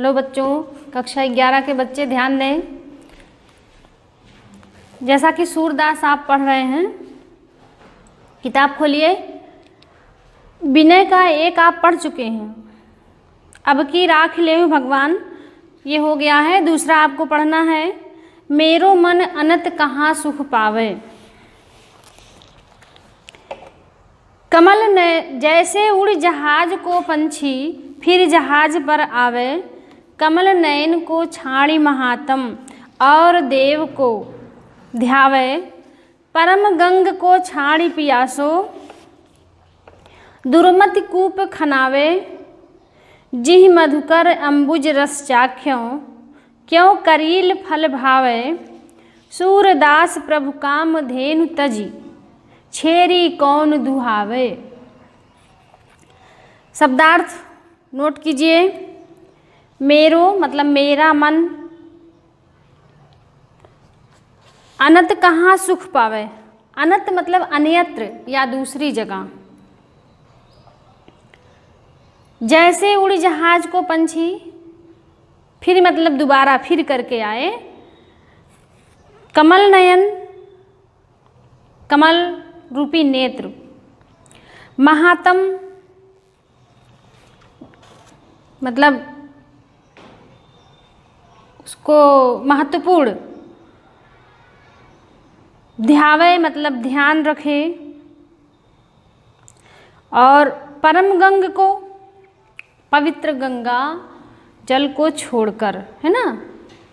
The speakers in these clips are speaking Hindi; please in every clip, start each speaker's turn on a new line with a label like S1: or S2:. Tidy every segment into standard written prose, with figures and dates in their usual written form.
S1: हेलो बच्चों, कक्षा 11 के बच्चे ध्यान दें। जैसा कि सूरदास आप पढ़ रहे हैं, किताब खोलिए। विनय का एक आप पढ़ चुके हैं, अब की राख लेहु भगवान, ये हो गया है। दूसरा आपको पढ़ना है, मेरो मन अनत कहाँ सुख पावे। कमल ने जैसे उड़ जहाज को पंछी, फिर जहाज पर आवे। कमल नयन को छाड़ी महात्म, और देव को ध्यावे। परम गंग को छाड़ी पियासो, दुर्मति कूप खनावे। जिह मधुकर अम्बुज रस चाख्यों, क्यों करील फल भावे। सूरदास प्रभु काम धेनु तजी, छेरी कौन दुहावे। शब्दार्थ नोट कीजिए। मेरो मतलब मेरा मन, अनंत कहाँ सुख पावे। अनंत मतलब अन्यत्र या दूसरी जगह। जैसे उड़ी जहाज को पंछी, फिर मतलब दोबारा फिर करके आए। कमल नयन, कमल रूपी नेत्र। महात्म मतलब उसको महत्वपूर्ण। ध्यावे मतलब ध्यान रखे। और परम गंग को, पवित्र गंगा जल को छोड़कर, है ना।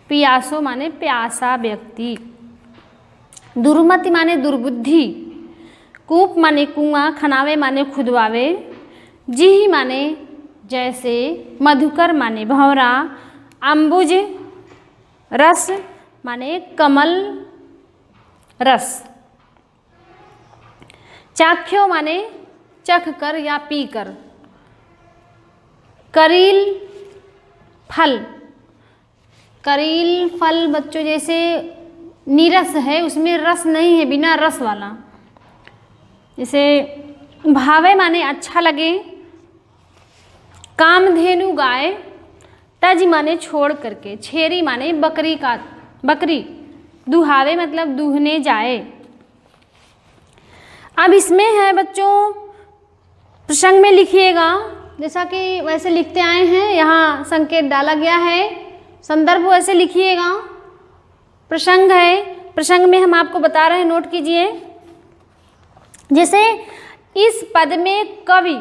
S1: पियासो माने प्यासा व्यक्ति। दुर्मति माने दुर्बुद्धि। कूप माने कुआं, खनावे माने खुदवावे। जिह माने जैसे, मधुकर माने भंवरा। अम्बुज रस माने कमल रस। चाख्यो माने चख कर या पी कर। करील फल, करील फल बच्चों जैसे नीरस है, उसमें रस नहीं है, बिना रस वाला। जैसे भावे माने अच्छा लगे। कामधेनु गाय, तज माने छोड़ करके। छेरी माने बकरी का, बकरी। दुहावे मतलब दूहने जाए। अब इसमें है बच्चों, प्रसंग में लिखिएगा जैसा कि वैसे लिखते आए हैं, यहाँ संकेत डाला गया है। संदर्भ वैसे लिखिएगा। प्रसंग है, प्रसंग में हम आपको बता रहे हैं, नोट कीजिए। जैसे इस पद में कवि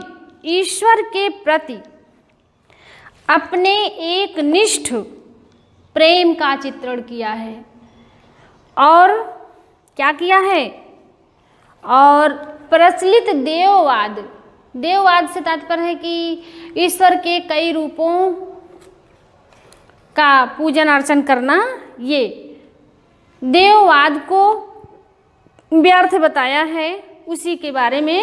S1: ईश्वर के प्रति अपने एक निष्ठ प्रेम का चित्रण किया है। और क्या किया है? और प्रचलित देववाद, देववाद से तात्पर्य है कि ईश्वर के कई रूपों का पूजन अर्चन करना, ये देववाद को व्यर्थ बताया है। उसी के बारे में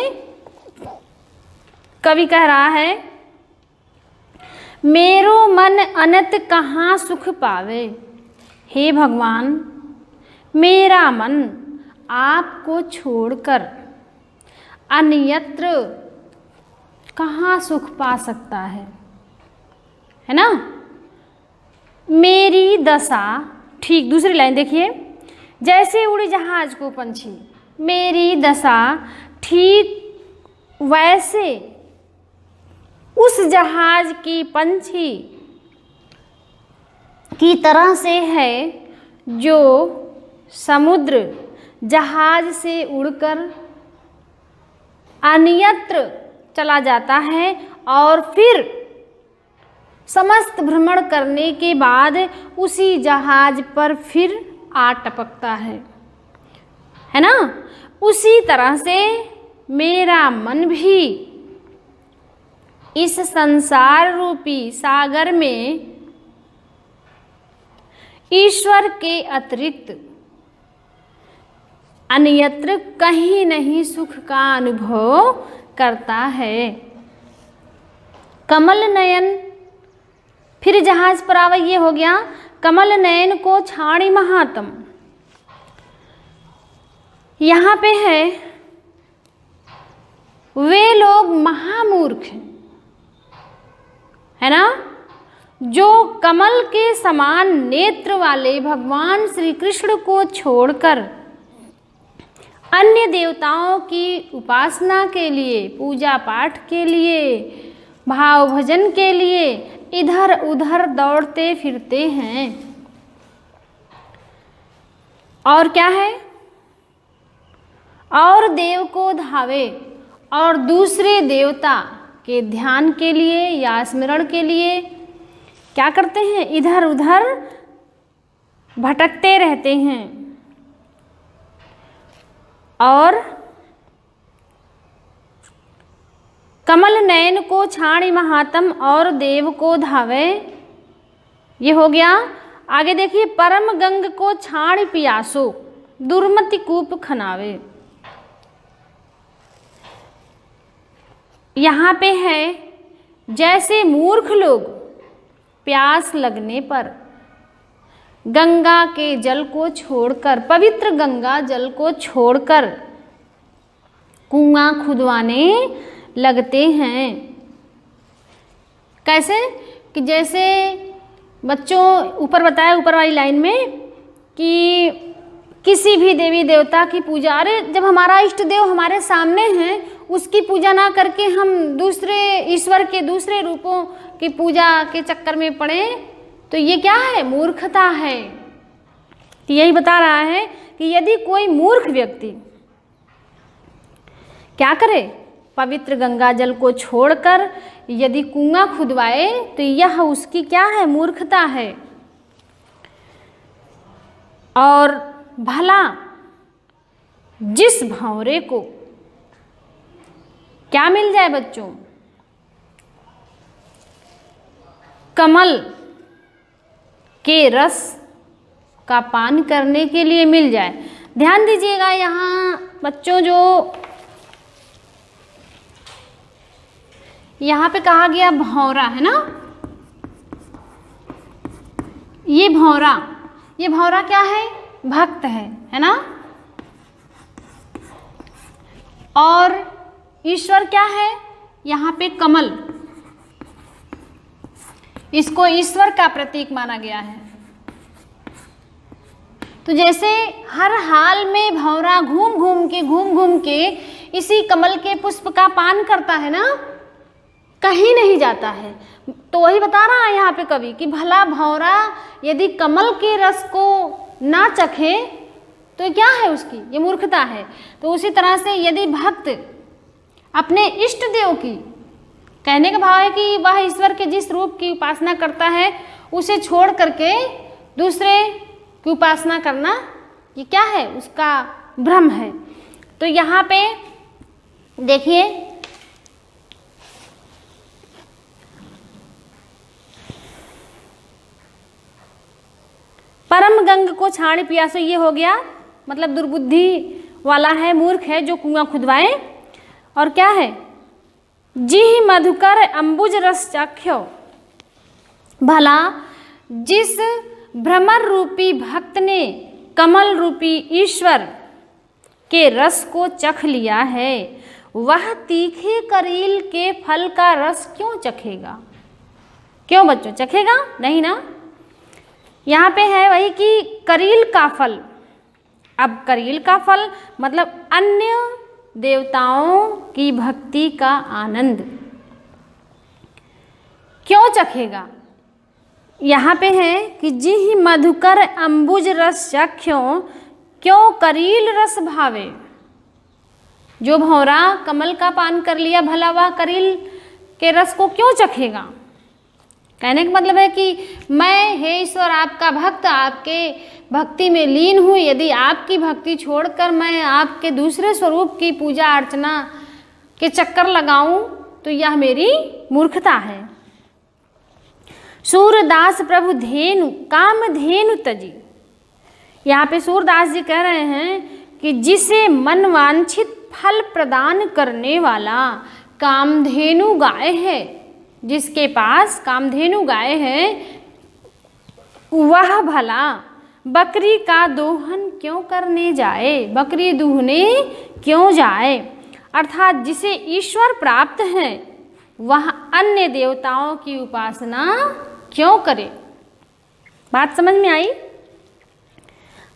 S1: कवि कह रहा है, मेरो मन अनंत कहाँ सुख पावे। हे भगवान, मेरा मन आपको छोड़कर अन्यत्र कहाँ सुख पा सकता है ना। मेरी दशा, ठीक दूसरी लाइन देखिए। जैसे उड़ी जहाज को पंछी, मेरी दशा ठीक वैसे उस जहाज की पंछी की तरह से है, जो समुद्र जहाज से उड़कर अन्यत्र चला जाता है और फिर समस्त भ्रमण करने के बाद उसी जहाज पर फिर आ टपकता है ना। उसी तरह से मेरा मन भी इस संसार रूपी सागर में ईश्वर के अतिरिक्त अन्यत्र कहीं नहीं सुख का अनुभव करता है। कमल नयन, फिर जहाज पर आवे, ये हो गया। कमल नयन को छाड़ी महात्म, यहाँ पे है वे लोग महामूर्ख हैं, है ना, जो कमल के समान नेत्र वाले भगवान श्री कृष्ण को छोड़कर अन्य देवताओं की उपासना के लिए, पूजा पाठ के लिए, भाव भजन के लिए इधर उधर दौड़ते फिरते हैं। और क्या है? और देव को धावे और दूसरे देवता के ध्यान के लिए या स्मरण के लिए क्या करते हैं? इधर उधर भटकते रहते हैं। और कमल नयन को छाणी महात्म और देव को धावे, ये हो गया। आगे देखिए, परम गंग को छाण पियासो दुर्मति कूप खनावे। यहाँ पे है जैसे मूर्ख लोग प्यास लगने पर गंगा के जल को छोड़कर, पवित्र गंगा जल को छोड़कर कुआं खुदवाने लगते हैं। कैसे? कि जैसे बच्चों ऊपर बताया, ऊपर वाली लाइन में, कि किसी भी देवी देवता की पूजा, अरे जब हमारा इष्ट देव हमारे सामने हैं उसकी पूजा ना करके हम दूसरे ईश्वर के दूसरे रूपों की पूजा के चक्कर में पड़े, तो ये क्या है? मूर्खता है। तो यही बता रहा है कि यदि कोई मूर्ख व्यक्ति क्या करे? पवित्र गंगा जल को छोड़कर यदि कुआं खुदवाए तो यह उसकी क्या है? मूर्खता है। और भला जिस भंवरे को क्या मिल जाए बच्चों? कमल के रस का पान करने के लिए मिल जाए। ध्यान दीजिएगा यहाँ बच्चों, जो यहाँ पे कहा गया भंवरा है ना, ये भंवरा क्या है? भक्त है ना। और ईश्वर क्या है? यहाँ पे कमल, इसको ईश्वर का प्रतीक माना गया है। तो जैसे हर हाल में भंवरा घूम घूम के इसी कमल के पुष्प का पान करता है ना, कहीं नहीं जाता है। तो वही बता रहा है यहाँ पे कवि कि भला भंवरा यदि कमल के रस को ना चखे तो क्या है उसकी? ये मूर्खता है। तो उसी तरह से यदि भक्त अपने इष्ट देव की, कहने का भाव है कि वह ईश्वर के जिस रूप की उपासना करता है उसे छोड़ करके दूसरे की उपासना करना, ये क्या है? उसका भ्रम है। तो यहाँ पे देखिए, परम गंग को छाण पियासो, ये हो गया, मतलब दुर्बुद्धि वाला है, मूर्ख है जो कुआं खुदवाए। और क्या है? जी मधुकर अंबुज रस चख्यो, भला जिस भ्रमर रूपी भक्त ने कमल रूपी ईश्वर के रस को चख लिया है, वह तीखे करील के फल का रस क्यों चखेगा? क्यों बच्चों? चखेगा नहीं ना। यहाँ पे है वही कि करील का फल। अब करील का फल मतलब अन्य देवताओं की भक्ति का आनंद क्यों चखेगा? यहाँ पे है कि जी मधुकर अंबुज रस चख्यो, क्यों करील रस भावे। जो भंवरा कमल का पान कर लिया, भला वह करील के रस को क्यों चखेगा? कहने का मतलब है कि मैं हे ईश्वर आपका भक्त, आपके भक्ति में लीन हूँ, यदि आपकी भक्ति छोड़कर मैं आपके दूसरे स्वरूप की पूजा अर्चना के चक्कर लगाऊं तो यह मेरी मूर्खता है। सूरदास प्रभु धेनु काम धेनु तजी, यहाँ पे सूरदास जी कह रहे हैं कि जिसे मन वांछित फल प्रदान करने वाला कामधेनु गाय है, जिसके पास कामधेनु गाय है, वह भला बकरी का दोहन क्यों करने जाए, बकरी दूहने क्यों जाए। अर्थात जिसे ईश्वर प्राप्त है वह अन्य देवताओं की उपासना क्यों करे। बात समझ में आई।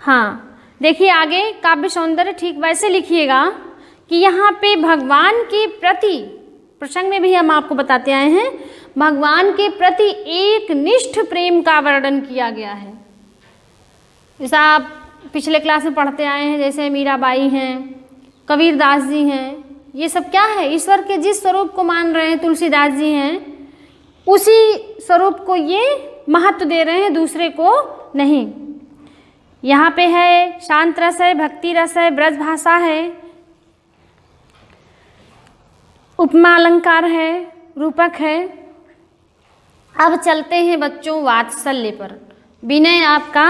S1: हाँ, देखिए आगे काव्य सौंदर्य ठीक वैसे लिखिएगा कि यहाँ पे भगवान के प्रति, प्रसंग में भी हम आपको बताते आए हैं, भगवान के प्रति एक निष्ठ प्रेम का वर्णन किया गया है। जैसा आप पिछले क्लास में पढ़ते आए हैं, जैसे मीराबाई हैं, कबीरदास जी हैं, ये सब क्या है, ईश्वर के जिस स्वरूप को मान रहे हैं, तुलसीदास जी हैं, उसी स्वरूप को ये महत्व दे रहे हैं, दूसरे को नहीं। यहाँ पे है शांत रस है, भक्ति रस है, ब्रज भाषा है, उपमा अलंकार है, रूपक है। अब चलते हैं बच्चों वात्सल्य पर। विनय आपका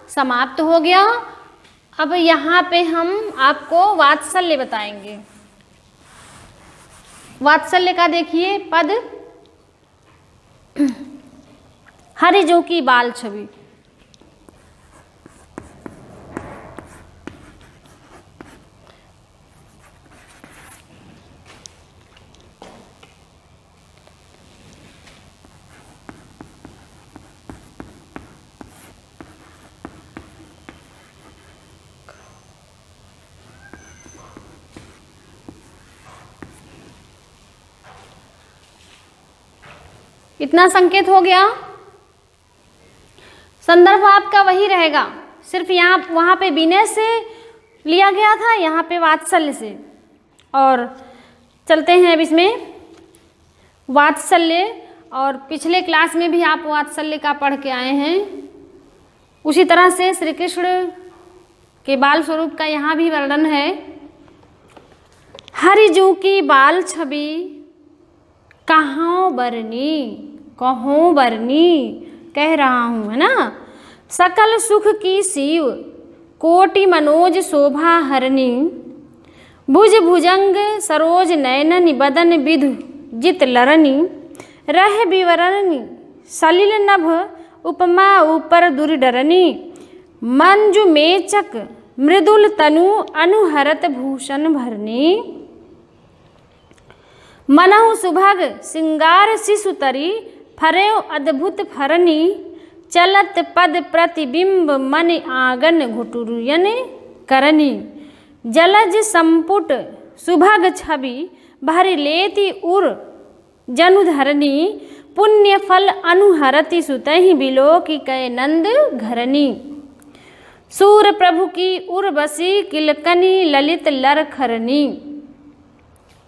S1: समाप्त हो गया। अब यहाँ पे हम आपको वात्सल्य बताएंगे। वात्सल्य का देखिए पद, हरिजों की बाल छवि। इतना संकेत हो गया। संदर्भ आपका वही रहेगा, सिर्फ यहाँ वहाँ पे विनय से लिया गया था, यहाँ पे वात्सल्य से। और चलते हैं अब इसमें वात्सल्य, और पिछले क्लास में भी आप वात्सल्य का पढ़ के आए हैं। उसी तरह से श्री कृष्ण के बाल स्वरूप का यहाँ भी वर्णन है। हरिजू की बाल छवि कहाँ बरनी, कहों बरनी कह रहा हूँ, है ना। सकल सुख की शिव कोटि मनोज शोभा हरनी, भुज भुजंग सरोज नयन बदन विधु जित लरनी, रह विवरणी सलिल नभ उपमा ऊपर दुर्डरनी, मंजु मेचक मृदुल तनु अनुहरत भूषण भरनी, मनहु सुभग सिंगार शिशुतरी फरेव अद्भुत फरनी, चलत पद प्रतिबिंब मन आंगन घुटुरियन करनी, जलज संपुट सुभग छवि भर लेती उर जनुधरनी, पुण्य फल अनुहरति सुतहि बिलोकी कै नंद घरनी, सूर प्रभु की उर्वशी किलकनी ललित लरखरनी।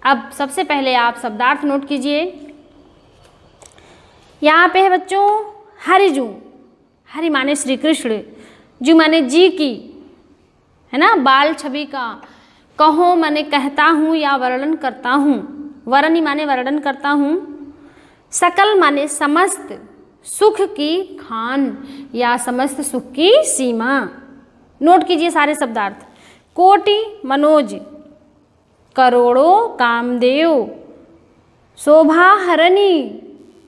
S1: अब सबसे पहले आप शब्दार्थ नोट कीजिए। यहाँ पे है बच्चों हरिजू, हरि माने श्री कृष्ण, जू माने जी की, है ना, बाल छवि का, कहो माने कहता हूँ या वर्णन करता हूँ, वर्णि माने वर्णन करता हूँ, सकल माने समस्त, सुख की खान या समस्त सुख की सीमा। नोट कीजिए सारे शब्दार्थ। कोटि मनोज, करोड़ों कामदेव, शोभा हरणी,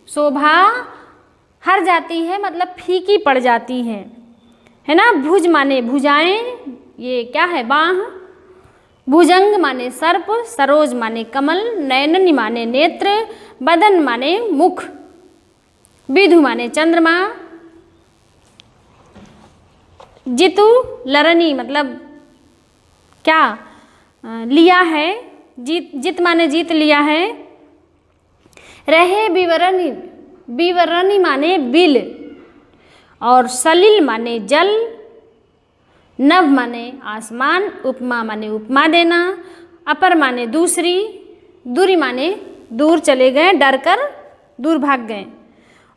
S1: शोभा हर जाती है मतलब फीकी पड़ जाती है ना। भुज माने भुजाएं, ये क्या है, बाह। भुजंग माने सर्प, सरोज माने कमल, नयननि माने नेत्र, बदन माने मुख, विधु माने चंद्रमा, जितु लरनी मतलब क्या लिया है, जित माने जीत लिया है। रहे विवरणी, विवरणी माने बिल, और सलिल माने जल, नभ माने आसमान, उपमा माने उपमा देना, अपर माने दूसरी, दूरी माने दूर चले गए, डर कर दूर भाग गए,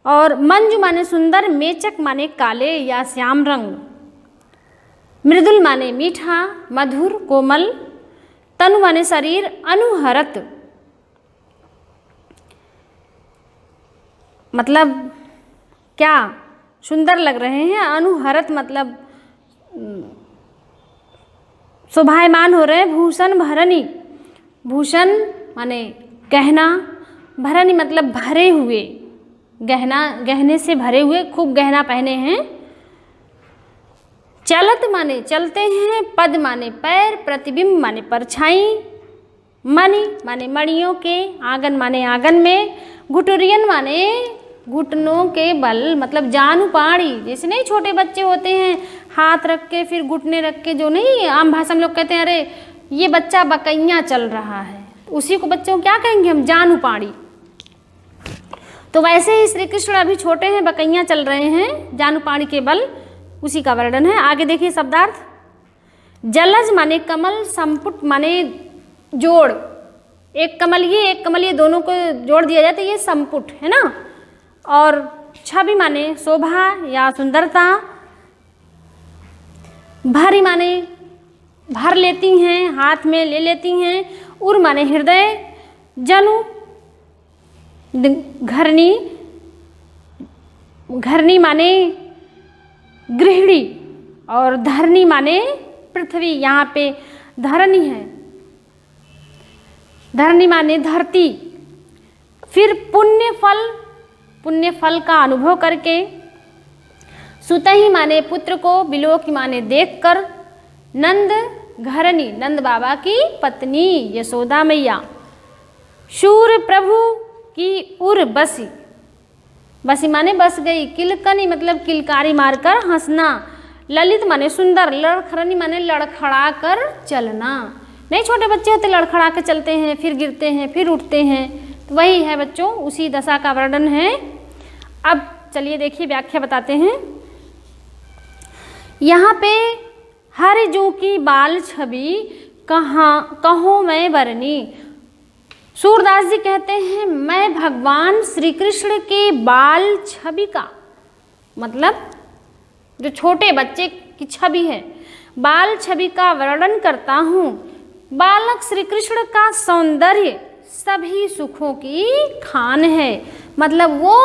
S1: और मंजु माने सुंदर, मेचक माने काले या श्याम रंग, मृदुल माने मीठा, मधुर कोमल, तनु माने शरीर, अनुहरत मतलब क्या, सुंदर लग रहे हैं, अनुहरत मतलब शोभायमान हो रहे हैं। भूषण भरनी, भूषण माने गहना, भरनी मतलब भरे हुए, गहना, गहने से भरे हुए, खूब गहना पहने हैं। चलत माने चलते हैं, पद माने पैर, प्रतिबिंब माने परछाई, मणि माने मणियों के, आंगन माने आंगन में, घुटुरियन माने घुटनों के बल, मतलब जानुपाड़ी, जैसे नहीं छोटे बच्चे होते हैं हाथ रख के फिर घुटने रख के, जो नहीं आम भाषा में लोग कहते हैं अरे ये बच्चा बकैया चल रहा है, उसी को बच्चों को क्या कहेंगे हम, जानुपाड़ी। तो वैसे ही श्री कृष्ण अभी छोटे हैं, बकैया चल रहे हैं, जानुपाड़ी के बल, उसी का वर्णन है। आगे देखिए शब्दार्थ। जलज माने कमल, संपुट माने जोड़, एक कमल ये दोनों को जोड़ दिया जाए तो ये संपुट है ना। और छवि माने शोभा या सुंदरता, भरी माने भर लेती हैं, हाथ में ले लेती हैं, उर माने हृदय, जनु घरनी, घरनी माने गृहिणी, और धरनी माने पृथ्वी, यहाँ पे धरनी है, धरनी माने धरती। फिर पुण्य फल का अनुभव करके, सुतहि माने पुत्र को, बिलोकी माने देखकर, नंद घरनी नंद बाबा की पत्नी यशोदा मैया, शूर प्रभु की उर बसी, बसी माने बस गई, किलकनी मतलब किलकारी मारकर हंसना, ललित माने सुंदर, लड़खड़नी माने लड़खड़ा कर चलना, नहीं छोटे बच्चे होते लड़खड़ा के चलते हैं, फिर गिरते हैं, फिर उठते हैं, तो वही है बच्चों, उसी दशा का वर्णन है। अब चलिए देखिए व्याख्या बताते हैं। यहाँ पे हर जू की बाल छवि कहो मैं बरनी, सूरदास जी कहते हैं मैं भगवान श्री कृष्ण के बाल छवि का, मतलब जो छोटे बच्चे की छवि है, बाल छवि का वर्णन करता हूँ। बालक श्री कृष्ण का सौंदर्य सभी सुखों की खान है, मतलब वो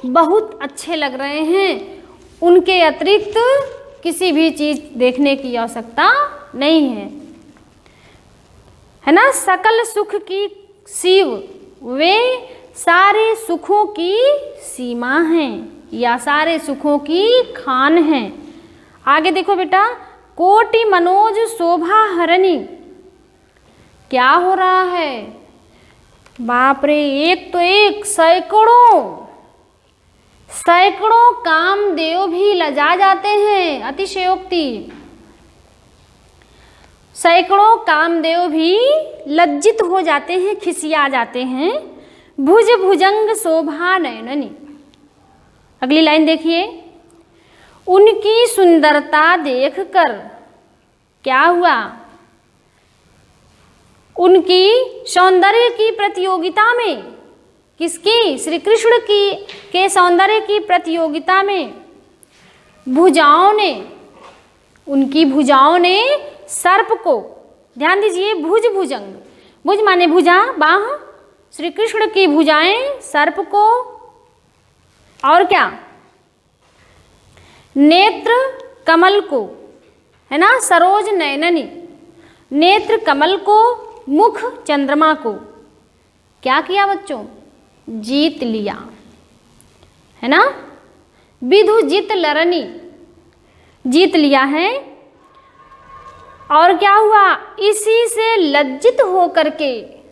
S1: बहुत अच्छे लग रहे हैं, उनके अतिरिक्त किसी भी चीज देखने की आवश्यकता नहीं है ना। सकल सुख की शिव वे सारे सुखों की सीमा हैं या सारे सुखों की खान हैं। आगे देखो बेटा, कोटि मनोज शोभा हरणी, क्या हो रहा है, बाप रे, एक तो एक सैकड़ों कामदेव भी लजा जाते हैं, अतिशयोक्ति, सैकड़ों कामदेव भी लज्जित हो जाते हैं, खिसिया जाते हैं। भुज भुजंग शोभा नयननी, अगली लाइन देखिए, उनकी सुंदरता देखकर क्या हुआ, उनकी सौंदर्य की प्रतियोगिता में, किसकी, श्री कृष्ण की के सौंदर्य की प्रतियोगिता में भुजाओं ने, उनकी भुजाओं ने सर्प को, ध्यान दीजिए, भुज भुजंग, भुज माने भुजा, बाह, श्री कृष्ण की भुजाएं सर्प को, और क्या, नेत्र कमल को, है ना, सरोज नयननी, नेत्र कमल को, मुख चंद्रमा को, क्या किया बच्चों, जीत लिया, है ना। विधु जित लरनी, जीत लिया है। और क्या हुआ, इसी से लज्जित होकर के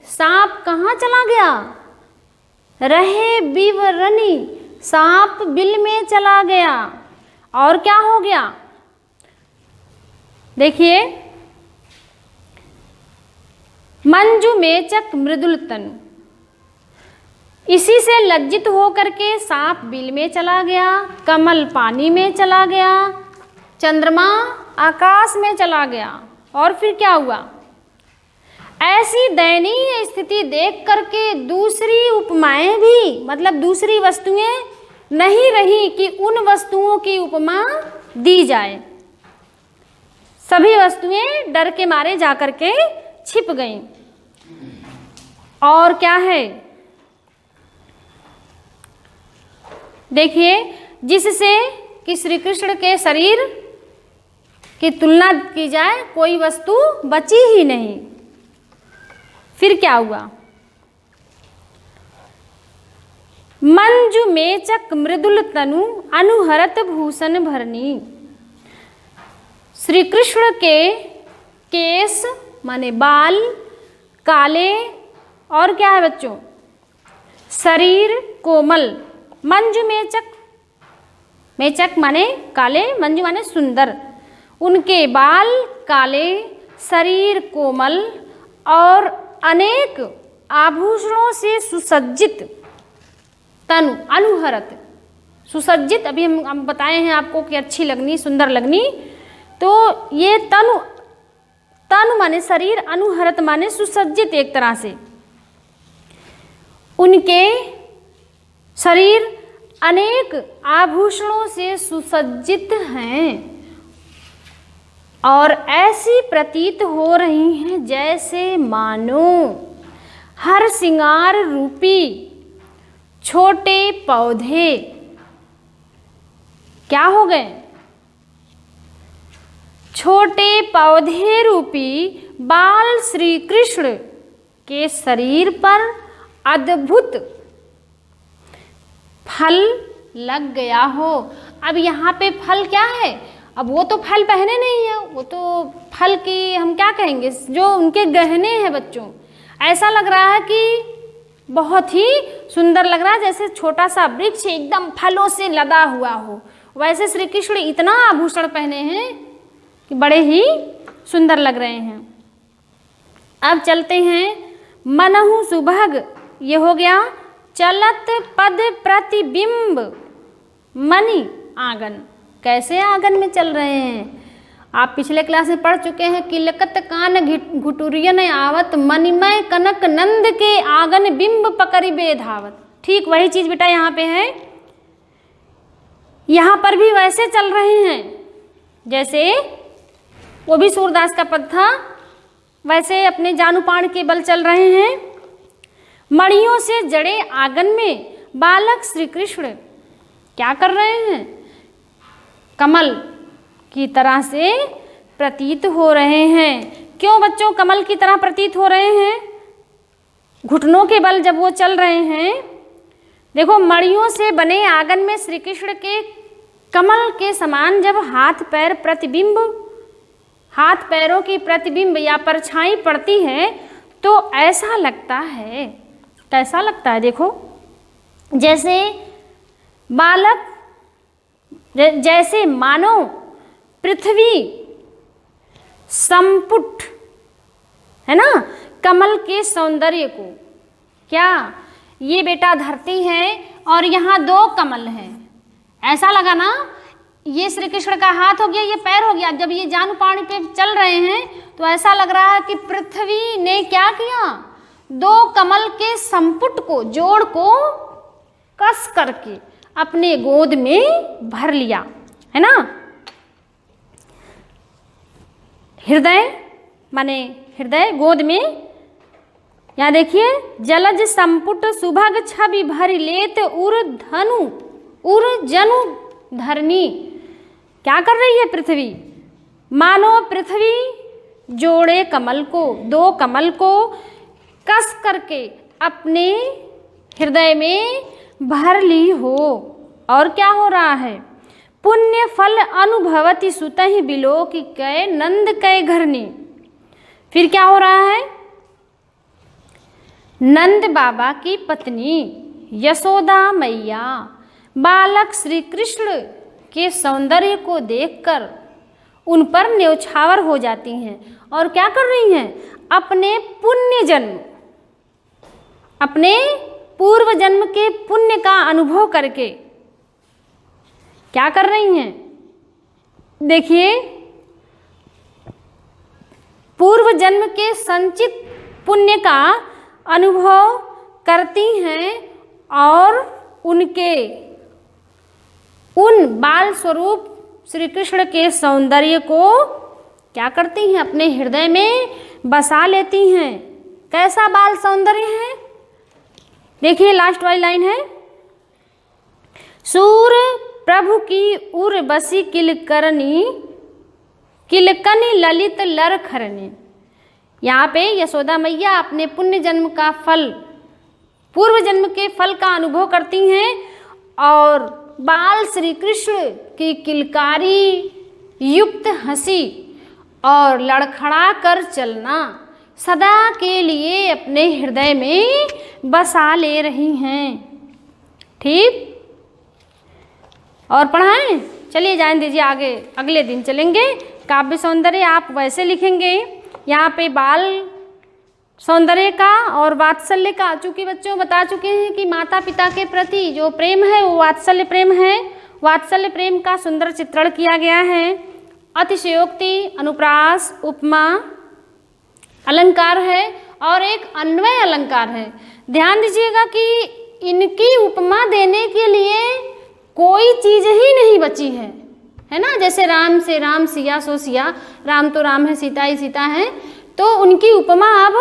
S1: सांप कहाँ चला गया, रहे विवरणी, सांप बिल में चला गया। और क्या हो गया, देखिए, मंजू मेचक मृदुल तनु, इसी से लज्जित होकर के सांप बिल में चला गया, कमल पानी में चला गया, चंद्रमा आकाश में चला गया। और फिर क्या हुआ, ऐसी दयनीय स्थिति देख करके दूसरी उपमाएं भी, मतलब दूसरी वस्तुएं नहीं रही कि उन वस्तुओं की उपमा दी जाए, सभी वस्तुएं डर के मारे जाकर के छिप गईं। और क्या है, देखिए, जिससे कि श्री कृष्ण के शरीर की तुलना की जाए कोई वस्तु बची ही नहीं। फिर क्या हुआ, मंजु मेचक मृदुल तनु अनुहरत भूषण भरनी, श्री कृष्ण के केस माने बाल काले, और क्या है बच्चों, शरीर कोमल, मंजुमेचक, मेचक माने काले, मंजू माने सुंदर। उनके बाल काले, शरीर कोमल और अनेक आभूषणों से सुसज्जित तनु, अनुहरत, सुसज्जित अभी हम बताए हैं आपको कि अच्छी लगनी, सुंदर लगनी। तो ये तनु, तनु माने शरीर, अनुहरत माने सुसज्जित एक तरह से। उनके शरीर अनेक आभूषणों से सुसज्जित हैं और ऐसी प्रतीत हो रही हैं जैसे मानो हर श्रृंगार रूपी छोटे पौधे क्या हो गए, छोटे पौधे रूपी बाल श्री कृष्ण के शरीर पर अद्भुत फल लग गया हो। अब यहाँ पे फल क्या है, अब वो तो फल पहने नहीं है, वो तो फल की हम क्या कहेंगे, जो उनके गहने हैं बच्चों। ऐसा लग रहा है कि बहुत ही सुंदर लग रहा है, जैसे छोटा सा वृक्ष एकदम फलों से लदा हुआ हो। वैसे श्री कृष्ण इतना आभूषण पहने हैं कि बड़े ही सुंदर लग रहे हैं। अब चलते हैं मनहु सुभग, ये हो गया चलत पद प्रतिबिंब मणि आंगन। कैसे आंगन में चल रहे हैं, आप पिछले क्लास में पढ़ चुके हैं। किलकत कान घुटुरियन आवत, मणिमय कनक नंद के आंगन बिंब पकड़िबे धावत। ठीक वही चीज बेटा यहाँ पे है, यहाँ पर भी वैसे चल रहे हैं जैसे वो भी सूरदास का पद था, वैसे अपने जानुपाण के बल चल रहे हैं। मणियों से जड़े आंगन में बालक श्री कृष्ण क्या कर रहे हैं, कमल की तरह से प्रतीत हो रहे हैं। क्यों बच्चों कमल की तरह प्रतीत हो रहे हैं, घुटनों के बल जब वो चल रहे हैं। देखो मणियों से बने आंगन में श्री कृष्ण के कमल के समान जब हाथ पैर प्रतिबिंब, हाथ पैरों की प्रतिबिंब या परछाई पड़ती है तो ऐसा लगता है, कैसा लगता है देखो, जैसे बालक, जैसे मानो पृथ्वी संपुट है ना कमल के सौंदर्य को। क्या ये बेटा धरती है और यहाँ दो कमल हैं, ऐसा लगा ना, ये श्री कृष्ण का हाथ हो गया, ये पैर हो गया। जब ये जानुपाणी पे चल रहे हैं तो ऐसा लग रहा है कि पृथ्वी ने क्या किया, दो कमल के संपुट को, जोड़ को कस करके अपने गोद में भर लिया है ना। हृदय माने हृदय, गोद में, यहाँ देखिए जलज संपुट सुभग छवि भरि लेत उर धनु उर जनु धरनी। क्या कर रही है पृथ्वी, मानो पृथ्वी जोड़े कमल को, दो कमल को कस करके अपने हृदय में भर ली हो। और क्या हो रहा है, पुण्य फल अनुभवति सुतहि बिलोक कै नंद कै घरनी। फिर क्या हो रहा है, नंद बाबा की पत्नी यशोदा मैया बालक श्री कृष्ण के सौंदर्य को देखकर उन पर न्यौछावर हो जाती हैं और क्या कर रही हैं, अपने पुण्य जन्म, अपने पूर्व जन्म के पुण्य का अनुभव करके क्या कर रही हैं, देखिए पूर्व जन्म के संचित पुण्य का अनुभव करती हैं और उनके उन बाल स्वरूप श्री कृष्ण के सौंदर्य को क्या करती हैं, अपने हृदय में बसा लेती हैं। कैसा बाल सौंदर्य है, देखिए लास्ट वाली लाइन है, सूर प्रभु की उर बसी किलकरनी किलकनी ललित लर खरनी। यहाँ पे यशोदा मैया अपने पुण्य जन्म का फल, पूर्व जन्म के फल का अनुभव करती हैं और बाल श्री कृष्ण की किलकारी युक्त हंसी और लड़खड़ा कर चलना सदा के लिए अपने हृदय में बसा ले रही हैं। ठीक, और पढ़ाएं? चलिए जाने दीजिए, आगे अगले दिन चलेंगे। काव्य सौंदर्य आप वैसे लिखेंगे, यहाँ पे बाल सौंदर्य का और वात्सल्य का, चूँकि बच्चों बता चुके हैं कि माता पिता के प्रति जो प्रेम है वो वात्सल्य प्रेम है। वात्सल्य प्रेम का सुंदर चित्रण किया गया है। अतिशयोक्ति, अनुप्रास, उपमा अलंकार है और एक अन्वय अलंकार है। ध्यान दीजिएगा कि इनकी उपमा देने के लिए कोई चीज़ ही नहीं बची है ना। जैसे राम से राम, सिया सो सिया, राम तो राम है, सीता ही सीता है, तो उनकी उपमा अब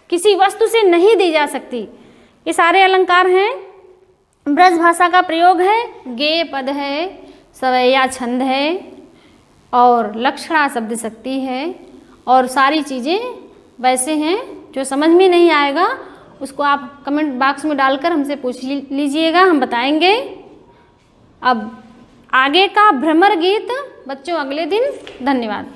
S1: किसी वस्तु से नहीं दी जा सकती। ये सारे अलंकार हैं। ब्रज भाषा का प्रयोग है, गेय पद है, सवैया छंद है और लक्षणा शब्द शक्ति है, और सारी चीज़ें वैसे हैं। जो समझ में नहीं आएगा उसको आप कमेंट बॉक्स में डालकर हमसे पूछ लीजिएगा, हम बताएंगे। अब आगे का भ्रमर गीत बच्चों अगले दिन। धन्यवाद।